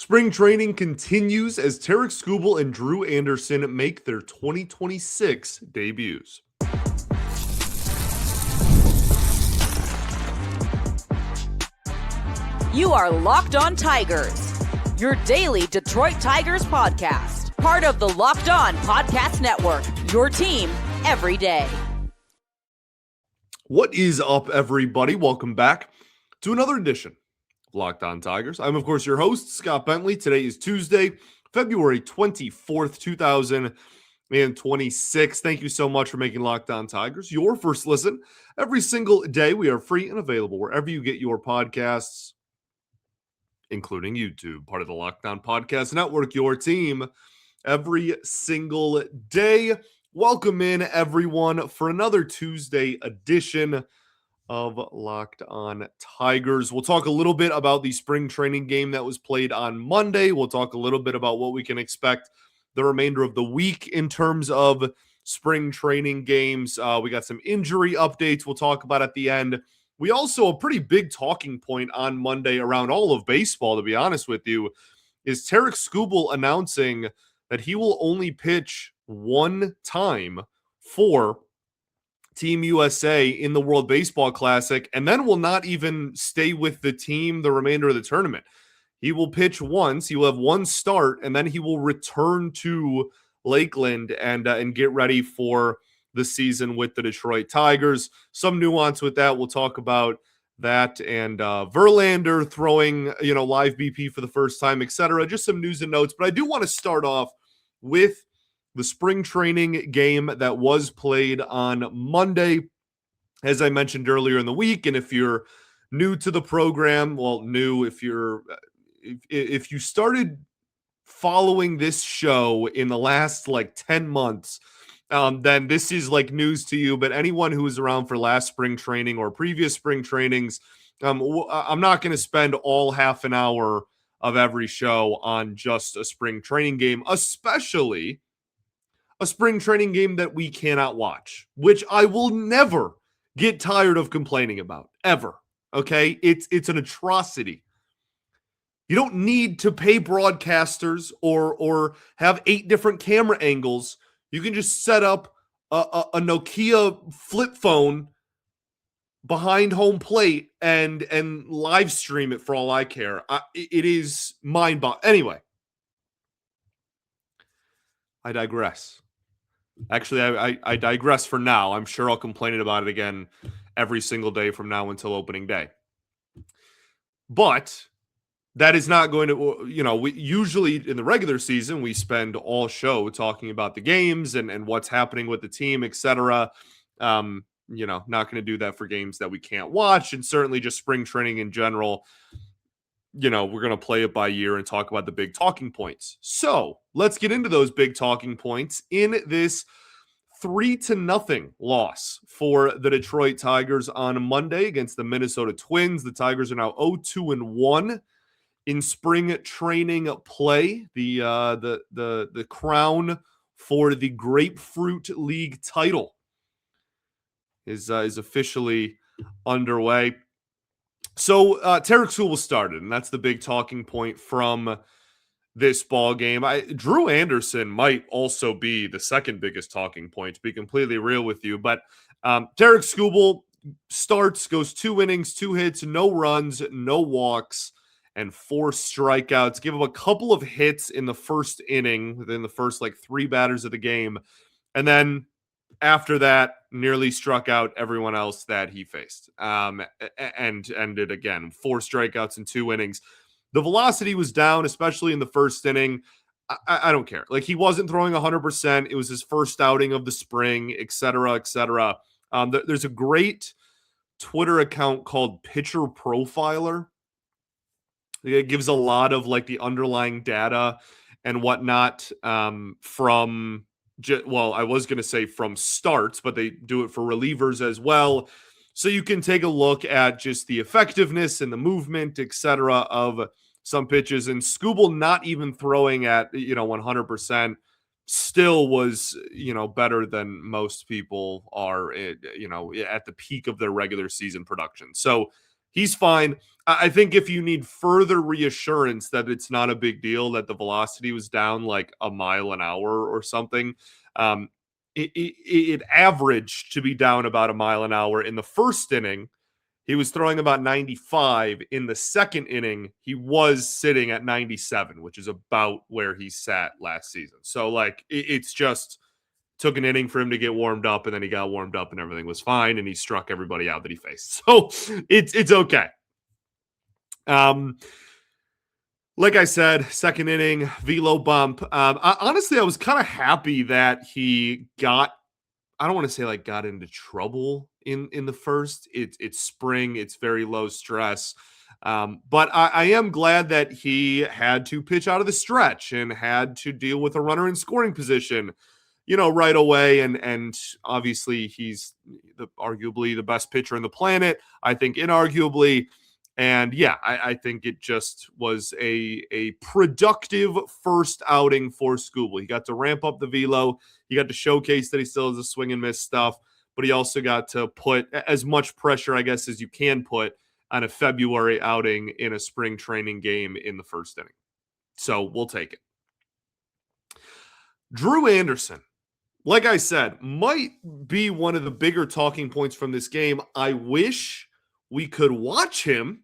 Spring training continues as Tarik Skubal and Drew Anderson make their 2026 debuts. You are Locked On Tigers, your daily Detroit Tigers podcast. Part of the Locked On Podcast Network, your team every day. What is up, everybody? Welcome back to another edition of Locked On Tigers. I'm, of course, your host, Scott Bentley. Today is Tuesday, February 24th, 2026. Thank you so much for making Locked On Tigers your first listen every single day. We are free and available wherever you get your podcasts, including YouTube, part of the Locked On Podcast Network, your team every single day. Welcome in, everyone, for another Tuesday edition of Locked On Tigers. We'll talk a little bit about the spring training game that was played on Monday. We'll talk a little bit about what we can expect the remainder of the week in terms of spring training games. We got some injury updates we'll talk about at the end. We also, a pretty big talking point on Monday around all of baseball, to be honest with you, is Tarik Skubal announcing that he will only pitch one time for Team USA in the World Baseball Classic, and then will not even stay with the team the remainder of the tournament. He will pitch once, he will have one start, and then he will return to Lakeland and get ready for the season with the Detroit Tigers. Some nuance with that. We'll talk about that and Verlander throwing, live BP for the first time, etc. Just some news and notes. But I do want to start off with the spring training game that was played on Monday, as I mentioned earlier in the week. And if you're new to the program, if you started following this show in the last 10 months, then this is news to you. But anyone who was around for last spring training or previous spring trainings, I'm not going to spend all half an hour of every show on just a spring training game, especially a spring training game that we cannot watch, which I will never get tired of complaining about, ever. Okay? It's an atrocity. You don't need to pay broadcasters or have 8 different camera angles. You can just set up a Nokia flip phone behind home plate and live stream it for all I care. It is mind-boggling. Anyway, I digress. Actually, I digress for now. I'm sure I'll complain about it again every single day from now until opening day. But that is not going to, we usually in the regular season, we spend all show talking about the games and what's happening with the team, etc. Not going to do that for games that we can't watch, and certainly just spring training in general. We're going to play it by year and talk about the big talking points. So let's get into those big talking points in this 3-0 loss for the Detroit Tigers on Monday against the Minnesota Twins. The Tigers are now 0-2-1 in spring training play. The crown for the Grapefruit League title is officially underway. So Tarik Skubal started, and that's the big talking point from this ball game. Drew Anderson might also be the second biggest talking point, to be completely real with you. But Tarik Skubal starts, goes 2 innings, 2 hits, no runs, no walks, and 4 strikeouts. Give him a couple of hits in the first inning, within the first 3 batters of the game, and then after that, nearly struck out everyone else that he faced, and ended again 4 strikeouts in 2 innings. The velocity was down, especially in the first inning. I don't care. He wasn't throwing 100%. It was his first outing of the spring, et cetera, et cetera. There's a great Twitter account called Pitcher Profiler. It gives a lot of the underlying data and whatnot from... I was going to say from starts, but they do it for relievers as well. So you can take a look at just the effectiveness and the movement, etc., of some pitches. And Skubal not even throwing at 100% still was better than most people are at the peak of their regular season production. So he's fine. I think if you need further reassurance that it's not a big deal, that the velocity was down like a mile an hour or something, it averaged to be down about a mile an hour in the first inning. He was throwing about 95. In the second inning, he was sitting at 97, which is about where he sat last season. So, like, it's just took an inning for him to get warmed up, and then he got warmed up, and everything was fine, and he struck everybody out that he faced. So, it's okay. Like I said, second inning, velo bump. Honestly, I was kind of happy that he got, I don't want to say like got into trouble in the first. It's spring, it's very low stress. But I am glad that he had to pitch out of the stretch and had to deal with a runner in scoring position, right away. And obviously he's arguably the best pitcher on the planet. I think inarguably. And yeah, I think it just was a productive first outing for Skubal. He got to ramp up the velo. He got to showcase that he still has a swing and miss stuff, but he also got to put as much pressure, I guess, as you can put on a February outing in a spring training game in the first inning. So we'll take it. Drew Anderson, like I said, might be one of the bigger talking points from this game. I wish we could watch him.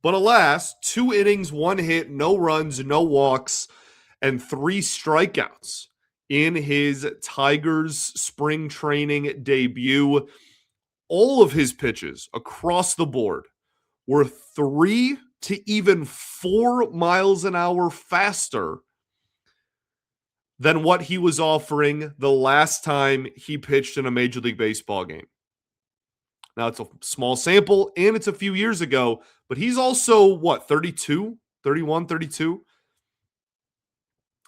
But alas, 2 innings, 1 hit, no runs, no walks, and 3 strikeouts in his Tigers spring training debut. All of his pitches across the board were 3 to even 4 miles an hour faster than what he was offering the last time he pitched in a Major League Baseball game. Now, it's a small sample, and it's a few years ago, but he's also, 32? 31, 32?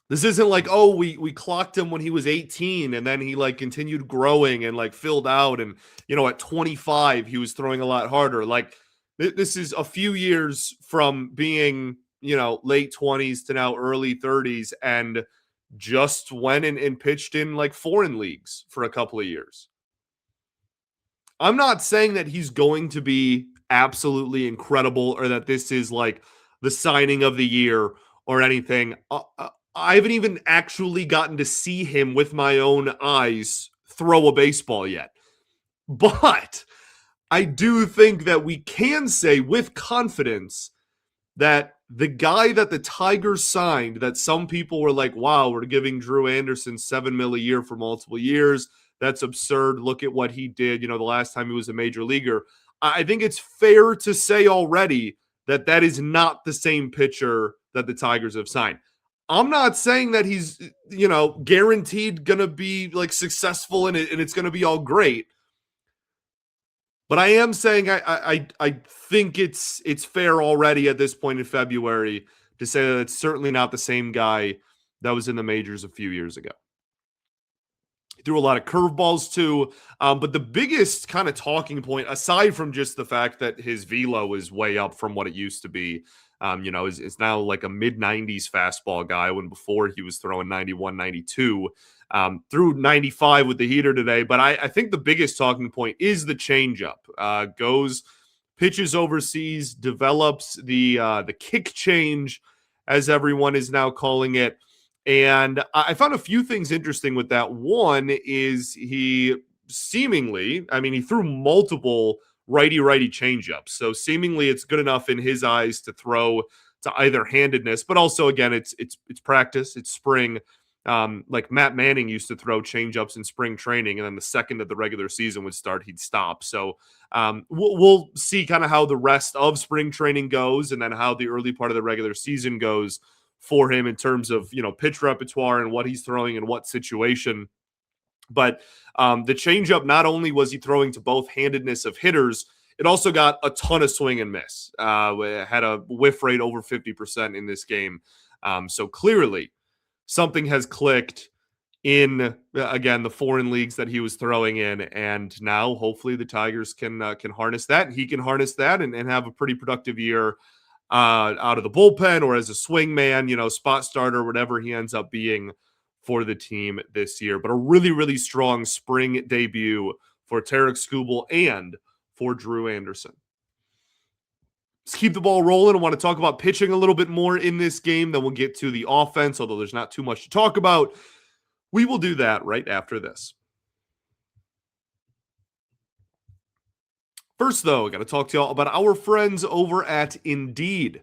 This isn't like, we clocked him when he was 18, and then he, continued growing and, filled out, and, at 25, he was throwing a lot harder. This is a few years from being, late 20s to now early 30s, and just went and pitched in, foreign leagues for a couple of years. I'm not saying that he's going to be absolutely incredible or that this is the signing of the year or anything. I haven't even actually gotten to see him with my own eyes throw a baseball yet. But I do think that we can say with confidence that the guy that the Tigers signed, that some people were like, wow, we're giving Drew Anderson $7 million a year for multiple years. That's absurd. Look at what he did, the last time he was a major leaguer. I think it's fair to say already that that is not the same pitcher that the Tigers have signed. I'm not saying that he's, guaranteed going to be successful in it and it's going to be all great. But I am saying I think it's fair already at this point in February to say that it's certainly not the same guy that was in the majors a few years ago. Threw a lot of curveballs too. But the biggest kind of talking point, aside from just the fact that his velo is way up from what it used to be, is now like a mid-90s fastball guy when before he was throwing 91, 92. Threw 95 with the heater today. But I think the biggest talking point is the changeup. Pitches overseas, develops the kick change, as everyone is now calling it. And I found a few things interesting with that. One is he seemingly, he threw multiple righty-righty changeups. So seemingly it's good enough in his eyes to throw to either handedness, but also, again, it's practice, it's spring. Like Matt Manning used to throw changeups in spring training, and then the second that the regular season would start, he'd stop. So we'll see kind of how the rest of spring training goes and then how the early part of the regular season goes for him in terms of, pitch repertoire and what he's throwing in what situation. But the changeup, not only was he throwing to both handedness of hitters, it also got a ton of swing and miss. Had a whiff rate over 50% in this game. So clearly something has clicked in, again, the foreign leagues that he was throwing in. And now hopefully the Tigers can harness that. He can harness that and have a pretty productive year out of the bullpen or as a swing man, spot starter, whatever he ends up being for the team this year. But a really, really strong spring debut for Tarik Skubal and for Drew Anderson. let's keep the ball rolling. I want to talk about pitching a little bit more in this game. Then we'll get to the offense, although there's not too much to talk about. We will do that right after this. First, though, I got to talk to y'all about our friends over at Indeed.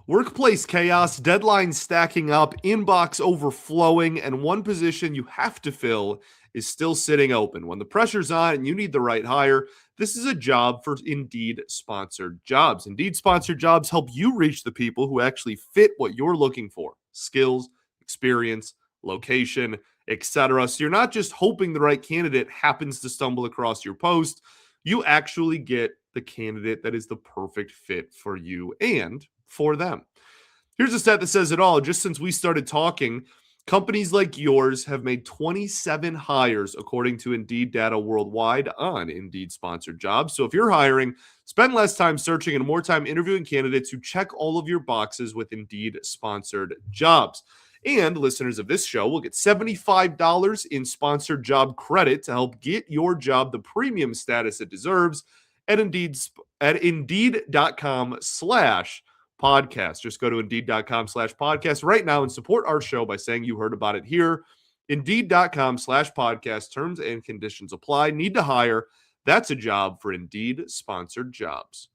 Workplace chaos, deadlines stacking up, inbox overflowing, and one position you have to fill is still sitting open. When the pressure's on and you need the right hire, this is a job for Indeed-sponsored jobs. Indeed-sponsored jobs help you reach the people who actually fit what you're looking for: skills, experience, location, etc. So you're not just hoping the right candidate happens to stumble across your post. You actually get the candidate that is the perfect fit for you and for them. Here's a stat that says it all. Just since we started talking, companies like yours have made 27 hires according to Indeed data worldwide on Indeed-sponsored jobs. So if you're hiring, spend less time searching and more time interviewing candidates who check all of your boxes with Indeed-sponsored jobs. And listeners of this show will get $75 in sponsored job credit to help get your job the premium status it deserves at Indeed.com/podcast. Just go to Indeed.com/podcast right now and support our show by saying you heard about it here. Indeed.com/podcast. Terms and conditions apply. Need to hire? That's a job for Indeed-sponsored jobs.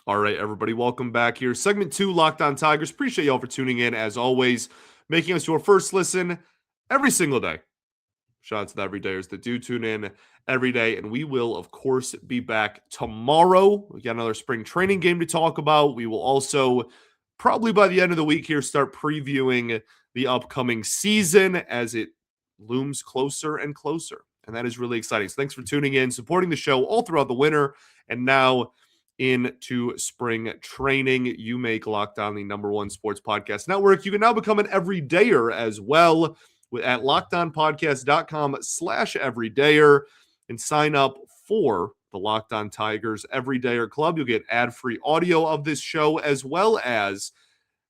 All right, everybody, welcome back here. Segment 2, Locked On Tigers. Appreciate y'all for tuning in, as always, making us your first listen every single day. Shout out to the everydayers that do tune in every day, and we will, of course, be back tomorrow. We got another spring training game to talk about. We will also, probably by the end of the week here, start previewing the upcoming season as it looms closer and closer, and that is really exciting. So thanks for tuning in, supporting the show all throughout the winter, and now into spring training. You make Locked On the #1 sports podcast network. You can now become an everydayer as well at lockedonpodcast.com/everydayer and sign up for the Locked On Tigers Everydayer Club. You'll get ad-free audio of this show as well as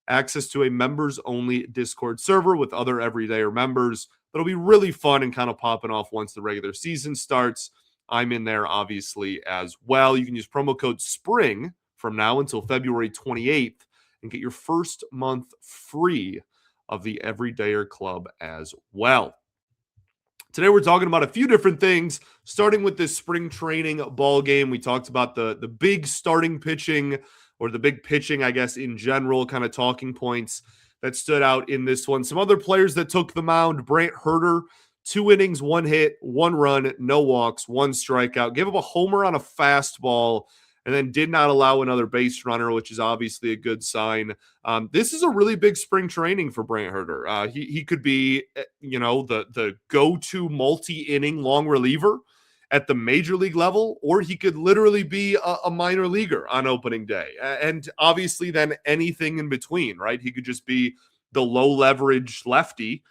access to a members-only Discord server with other everydayer members. That'll be really fun and kind of popping off once the regular season starts. I'm in there, obviously, as well. You can use promo code SPRING from now until February 28th and get your first month free of the Everydayer Club as well. Today, we're talking about a few different things, starting with this spring training ball game. We talked about the big starting pitching, or the big pitching, I guess, in general, kind of talking points that stood out in this one. Some other players that took the mound: Brandt Herter, 2 innings, 1 hit, 1 run, no walks, 1 strikeout. Gave up a homer on a fastball and then did not allow another base runner, which is obviously a good sign. This is a really big spring training for Brandt Herter. He could be, the go-to multi-inning long reliever at the major league level, or he could literally be a minor leaguer on opening day. And obviously then anything in between, right? He could just be the low-leverage lefty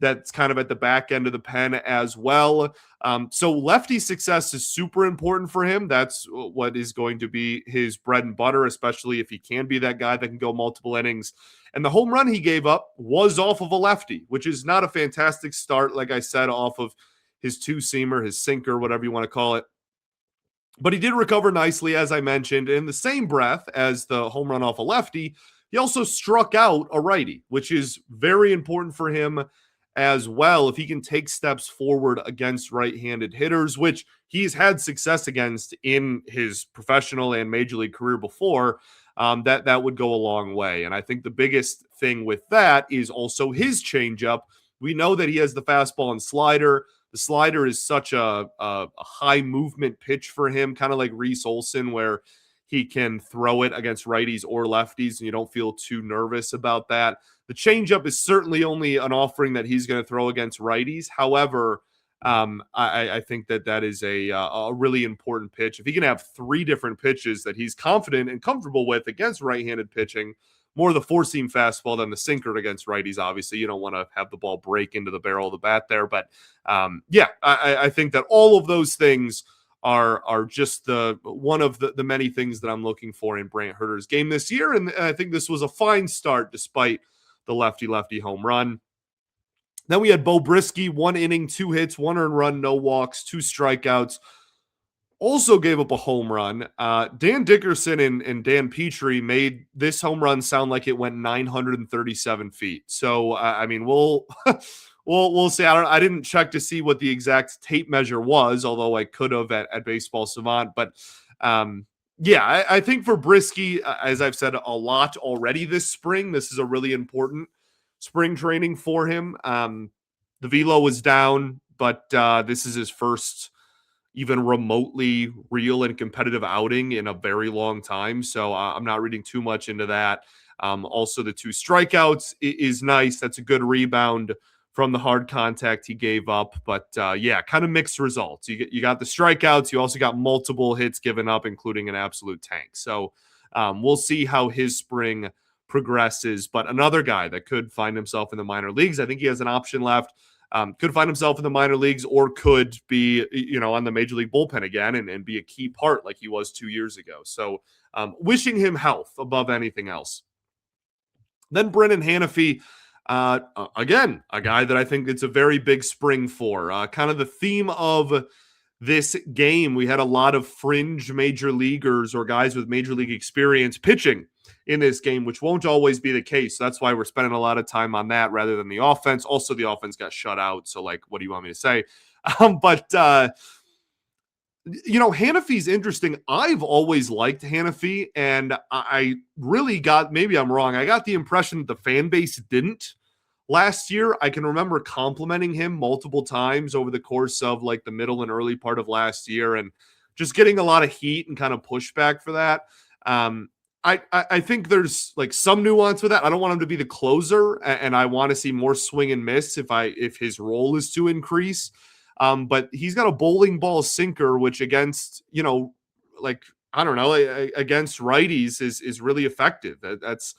that's kind of at the back end of the pen as well. So lefty success is super important for him. That's what is going to be his bread and butter, especially if he can be that guy that can go multiple innings. And the home run he gave up was off of a lefty, which is not a fantastic start, like I said, off of his two-seamer, his sinker, whatever you want to call it. But he did recover nicely, as I mentioned. In the same breath as the home run off a lefty, he also struck out a righty, which is very important for him as well. If he can take steps forward against right-handed hitters, which he's had success against in his professional and major league career before, that would go a long way. And I think the biggest thing with that is also his changeup. We know that he has the fastball and slider. The slider is such a high movement pitch for him, kind of like Reese Olson, where he can throw it against righties or lefties, and you don't feel too nervous about that. The changeup is certainly only an offering that he's going to throw against righties. However, I think that is a really important pitch. If he can have 3 different pitches that he's confident and comfortable with against right-handed pitching, more the four-seam fastball than the sinker against righties. Obviously, you don't want to have the ball break into the barrel of the bat there. But, I think that all of those things are just one of the many things that I'm looking for in Brandt Herter's game this year. And I think this was a fine start despite the lefty home run. Then we had Brieske, 1 inning, 2 hits, 1 earned run, no walks, 2 strikeouts. also gave up a home run. Dan Dickerson and Dan Petrie made this home run sound like it went 937 feet. So, I mean, we'll we'll see. I didn't check to see what the exact tape measure was, although I could have at Baseball Savant. But yeah, I think for Brieske, as I've said a lot already this spring, this is a really important spring training for him. The velo was down, but this is his first even remotely real and competitive outing in a very long time. So I'm not reading too much into that. Also, the 2 strikeouts is nice. That's a good rebound from the hard contact he gave up. But yeah, kind of mixed results. You got the strikeouts. You also got multiple hits given up, including an absolute tank. So we'll see how his spring progresses. But another guy that could find himself in the minor leagues. I think he has an option left. Could find himself in the minor leagues or could be, on the major league bullpen again and be a key part like he was 2 years ago. So wishing him health above anything else. Then Brennan Hanifey, again, a guy that I think it's a very big spring for. Kind of the theme of this game, we had a lot of fringe major leaguers or guys with major league experience pitching in this game, which won't always be the case. So that's why we're spending a lot of time on that rather than the offense. Also, the offense got shut out. So, what do you want me to say? Hanifey's interesting. I've always liked Hanifey, and I really got, maybe I'm wrong, I got the impression that the fan base didn't last year. I can remember complimenting him multiple times over the course of the middle and early part of last year and just getting a lot of heat and kind of pushback for that. I think there's some nuance with that. I don't want him to be the closer, and I want to see more swing and miss if his role is to increase. But he's got a bowling ball sinker, which against, against righties is really effective. That's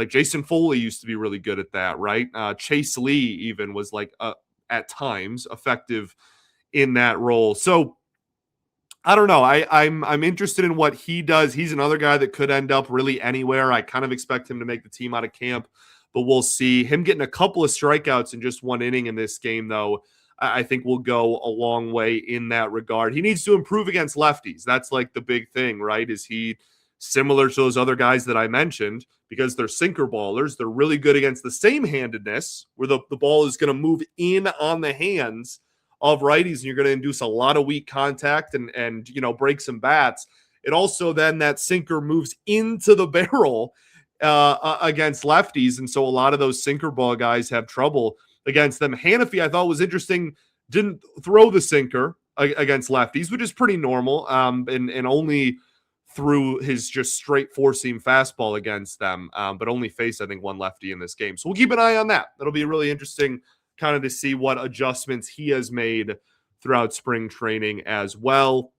Jason Foley used to be really good at that, right? Chase Lee even was at times effective in that role. So I don't know. I'm interested in what he does. He's another guy that could end up really anywhere. I kind of expect him to make the team out of camp, but we'll see. Him getting a couple of strikeouts in just one inning in this game, though, I think will go a long way in that regard. He needs to improve against lefties. That's the big thing, right? Is he similar to those other guys that I mentioned? Because they're sinker ballers. They're really good against the same handedness where the ball is going to move in on the hands of righties, and you're going to induce a lot of weak contact and break some bats. It also then that sinker moves into the barrel against lefties, and so a lot of those sinker ball guys have trouble against them. Hanifey, I thought, was interesting. Didn't throw the sinker against lefties, which is pretty normal, and only threw his just straight four-seam fastball against them, but only faced, I think, one lefty in this game. So we'll keep an eye on that. That'll be really interesting kind of to see what adjustments he has made throughout spring training as well.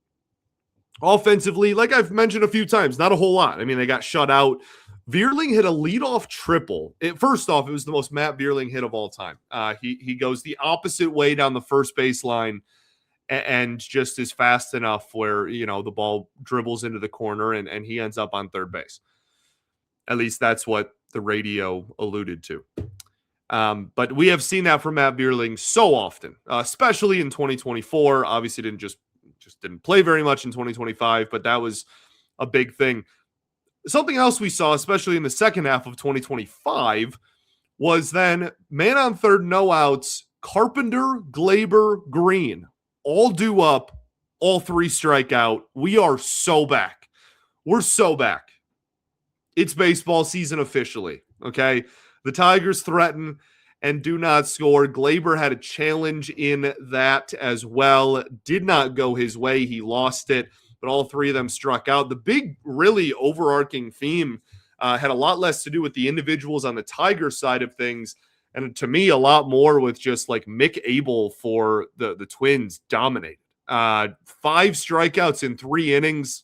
Offensively, like I've mentioned a few times, not a whole lot. I mean, they got shut out. Vierling hit a leadoff triple. First off, it was the most Matt Vierling hit of all time. He goes the opposite way down the first baseline and just is fast enough where, the ball dribbles into the corner and he ends up on third base. At least that's what the radio alluded to. But we have seen that from Matt Vierling so often, especially in 2024. Obviously didn't just didn't play very much in 2025, but that was a big thing. Something else we saw, especially in the second half of 2025, was then man on third, no outs, Carpenter, Glaber, Green, all due up, all three strike out. We are so back. We're so back. It's baseball season officially, okay? The Tigers threaten and do not score. Glaber had a challenge in that as well. Did not go his way. He lost it, but all three of them struck out. The big, really overarching theme had a lot less to do with the individuals on the Tigers side of things, and to me, a lot more with just Mick Abel for the Twins dominated. 5 strikeouts in 3 innings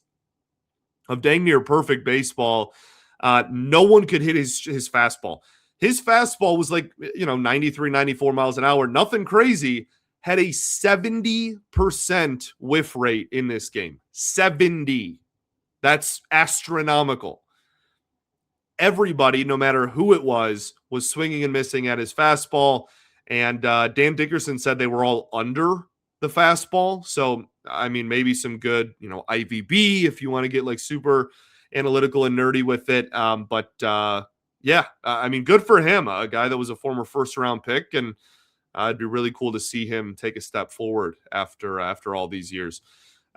of dang near perfect baseball. No one could hit his fastball. His fastball was 93, 94 miles an hour. Nothing crazy. Had a 70% whiff rate in this game. 70. That's astronomical. Everybody, no matter who it was swinging and missing at his fastball. And Dan Dickerson said they were all under the fastball. So, I mean, maybe some good, IVB if you want to get like super analytical and nerdy with it. Yeah, I mean, good for him, a guy that was a former first round pick, and it'd be really cool to see him take a step forward after all these years.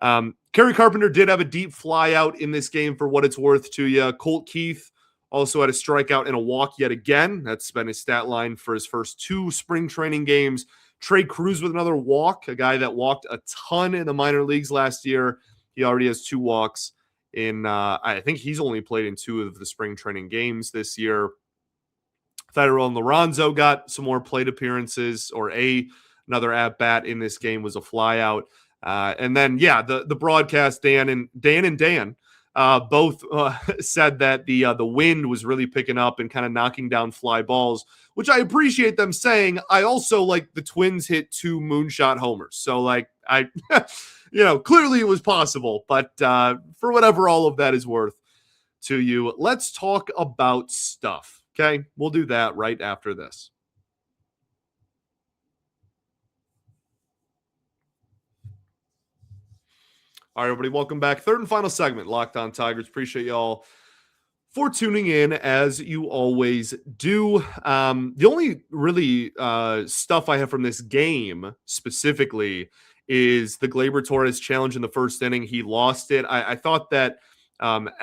Kerry Carpenter did have a deep fly out in this game for what it's worth to you. Colt Keith also had a strikeout and a walk yet again. That's been his stat line for his first 2 spring training games. Trey Cruz with another walk, a guy that walked a ton in the minor leagues last year. He already has 2 walks in, I think he's only played in 2 of the spring training games this year. Tyrell Lorenzo got some more plate appearances, or another at bat in this game was a flyout. And then, the broadcast, Dan and Dan both said that the wind was really picking up and kind of knocking down fly balls, which I appreciate them saying. I also like the Twins hit 2 moonshot homers. So like I, clearly it was possible, but for whatever all of that is worth to you, let's talk about stuff. Okay, we'll do that right after this. All right, everybody, welcome back. Third and final segment, Locked On Tigers. Appreciate y'all for tuning in, as you always do. The only really stuff I have from this game specifically is the Gleyber Torres challenge in the first inning. He lost it. I thought that MLB.com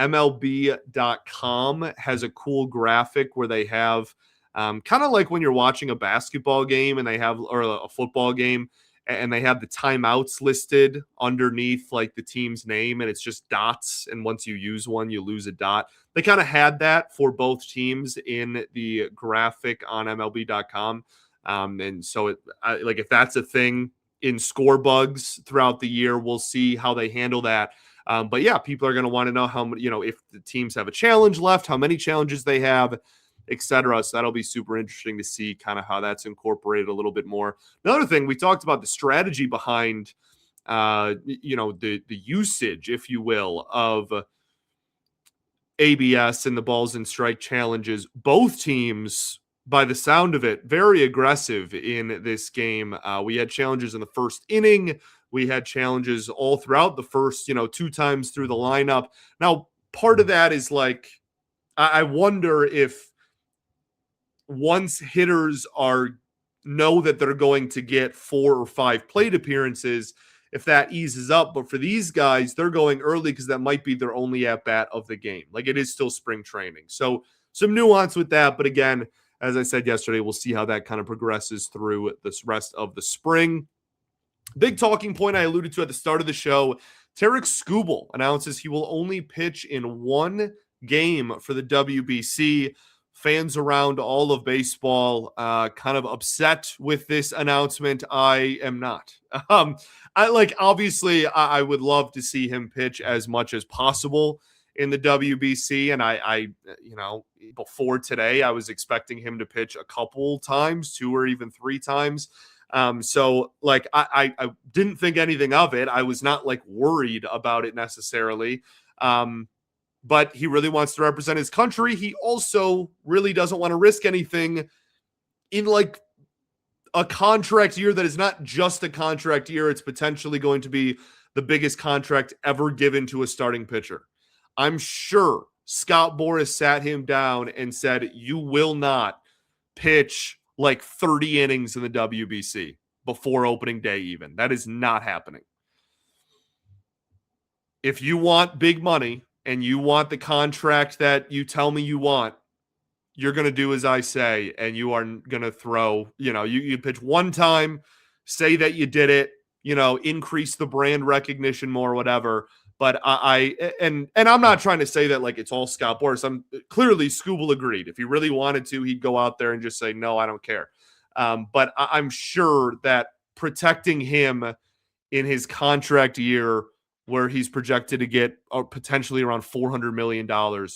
has a cool graphic where they have kind of like when you're watching a basketball game and they have, or a football game, and they have the timeouts listed underneath like the team's name, and it's just dots. And once you use one, you lose a dot. They kind of had that for both teams in the graphic on MLB.com. And so if that's a thing in score bugs throughout the year, we'll see how they handle that. But yeah, people are going to want to know how, if the teams have a challenge left, how many challenges they have, etc. So that'll be super interesting to see kind of how that's incorporated a little bit more. Another thing, we talked about the strategy behind, the usage, if you will, of ABS and the balls and strike challenges. Both teams, by the sound of it, very aggressive in this game. We had challenges in the first inning. We had challenges all throughout the first, 2 times through the lineup. Now, part of that is like, I wonder if once hitters know that they're going to get 4 or 5 plate appearances, if that eases up. But for these guys, they're going early because that might be their only at bat of the game. Like, it is still spring training. So some nuance with that. But again, as I said yesterday, we'll see how that kind of progresses through this rest of the spring. Big talking point I alluded to at the start of the show. Tarik Skubal announces he will only pitch in 1 game for the WBC. Fans around all of baseball kind of upset with this announcement. I am not. Obviously, I would love to see him pitch as much as possible in the WBC. And I before today, I was expecting him to pitch a couple times, 2 or even 3 times. So I didn't think anything of it. I was not worried about it necessarily. But he really wants to represent his country. He also really doesn't want to risk anything in a contract year that is not just a contract year. It's potentially going to be the biggest contract ever given to a starting pitcher. I'm sure Scott Boras sat him down and said, you will not pitch 30 innings in the WBC before opening day even. That is not happening. If you want big money and you want the contract that you tell me you want, you're going to do as I say, and you are going to throw, you pitch 1 time, say that you did it, increase the brand recognition more, whatever. But I'm not trying to say that it's all Scott Boras. Clearly Skubal agreed. If he really wanted to, he'd go out there and just say, no, I don't care. But I'm sure that protecting him in his contract year, where he's projected to get potentially around $400 million,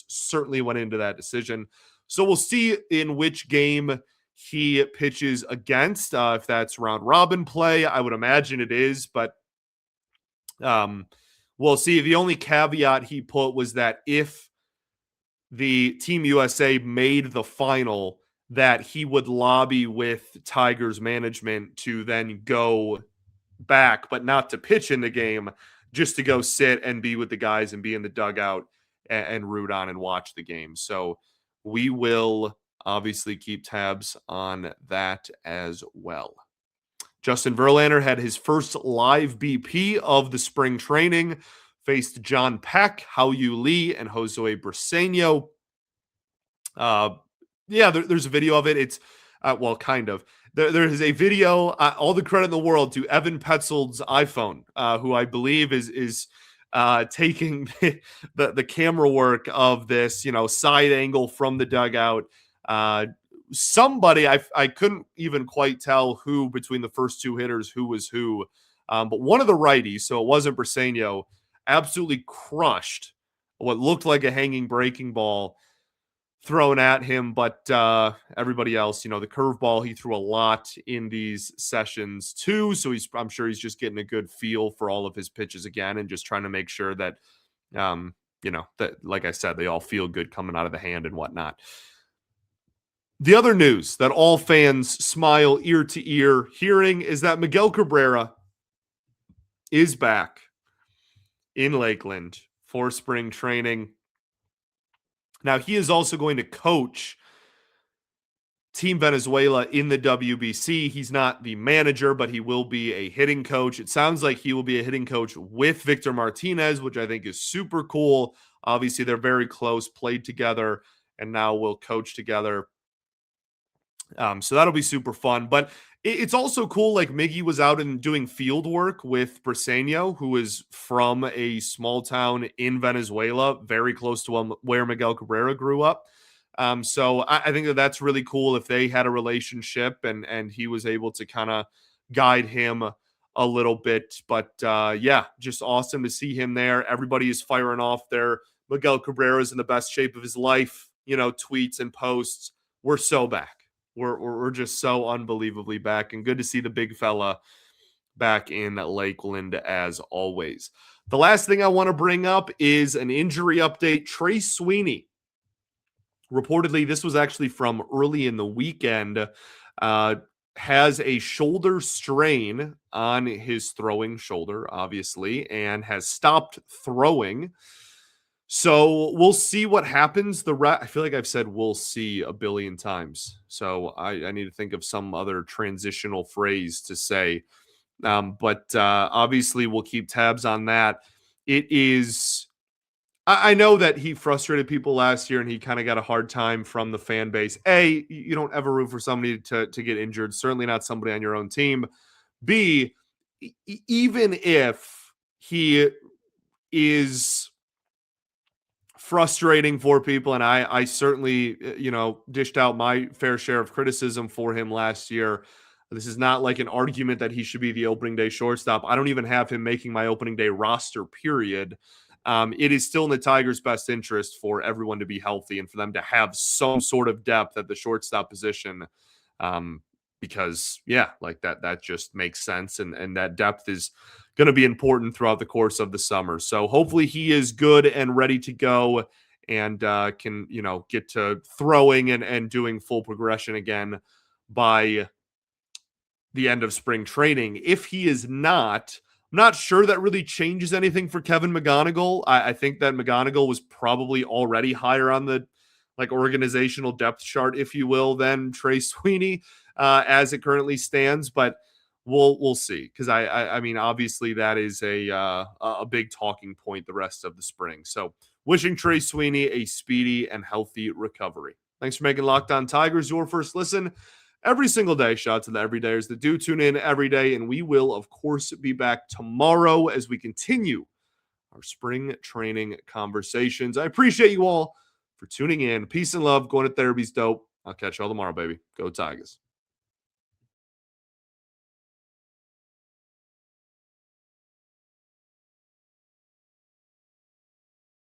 certainly went into that decision. So we'll see in which game he pitches against, if that's round robin play. I would imagine it is, but we'll see. The only caveat he put was that if the Team USA made the final, that he would lobby with Tigers management to then go back, but not to pitch in the game, just to go sit and be with the guys and be in the dugout and root on and watch the game. So we will obviously keep tabs on that as well. Justin Verlander had his first live BP of the spring training, faced John Peck, Hao-Yu and Jose Briseño. There's a video of it. It's, kind of. There is a video, all the credit in the world to Evan Petzold's iPhone, who I believe is taking the camera work of this, side angle from the dugout. Somebody, I couldn't even quite tell who between the first two hitters, who was who. But one of the righties, so it wasn't Briseño, absolutely crushed what looked like a hanging breaking ball thrown at him. But everybody else, the curveball, he threw a lot in these sessions too. So I'm sure he's just getting a good feel for all of his pitches again and just trying to make sure that, that, like I said, they all feel good coming out of the hand and whatnot. The other news that all fans smile ear to ear hearing is that Miguel Cabrera is back in Lakeland for spring training. Now, he is also going to coach Team Venezuela in the WBC. He's not the manager, but he will be a hitting coach. It sounds like he will be a hitting coach with Victor Martinez, which I think is super cool. Obviously, they're very close, played together, and now will coach together. So that'll be super fun. But it's also cool, like Miggy was out and doing field work with Briseño, who is from a small town in Venezuela, very close to where Miguel Cabrera grew up. So I think that's really cool if they had a relationship and he was able to kind of guide him a little bit. But just awesome to see him there. Everybody is firing off their Miguel Cabrera is in the best shape of his life, tweets and posts. We're so back. We're just so unbelievably back, and good to see the big fella back in Lakeland as always. The last thing I want to bring up is an injury update. Trey Sweeney, reportedly, this was actually from early in the weekend, has a shoulder strain on his throwing shoulder, obviously, and has stopped throwing. So we'll see what happens. I feel like I've said we'll see a billion times. So I need to think of some other transitional phrase to say. But obviously we'll keep tabs on that. It is, I know that he frustrated people last year and he kind of got a hard time from the fan base. A, you don't ever root for somebody to get injured. Certainly not somebody on your own team. B, even if he is frustrating for people, and I certainly, dished out my fair share of criticism for him last year. This is not like an argument that he should be the opening day shortstop. I don't even have him making my opening day roster, period. It is still in the Tigers' best interest for everyone to be healthy and for them to have some sort of depth at the shortstop position. Because that just makes sense. And that depth is going to be important throughout the course of the summer. So hopefully he is good and ready to go and can, get to throwing and doing full progression again by the end of spring training. If he is not, I'm not sure that really changes anything for Kevin McGonigal. I think that McGonigal was probably already higher on the organizational depth chart, if you will, than Trey Sweeney as it currently stands. But we'll see, because I mean, obviously that is a big talking point the rest of the spring. So wishing Trey Sweeney a speedy and healthy recovery. Thanks for making Locked On Tigers your first listen every single day. Shout out to the everydayers that do tune in every day, and we will of course be back tomorrow as we continue our spring training conversations. I appreciate you all for tuning in. Peace and love. Going to therapy's dope. I'll catch you all tomorrow, baby. Go Tigers.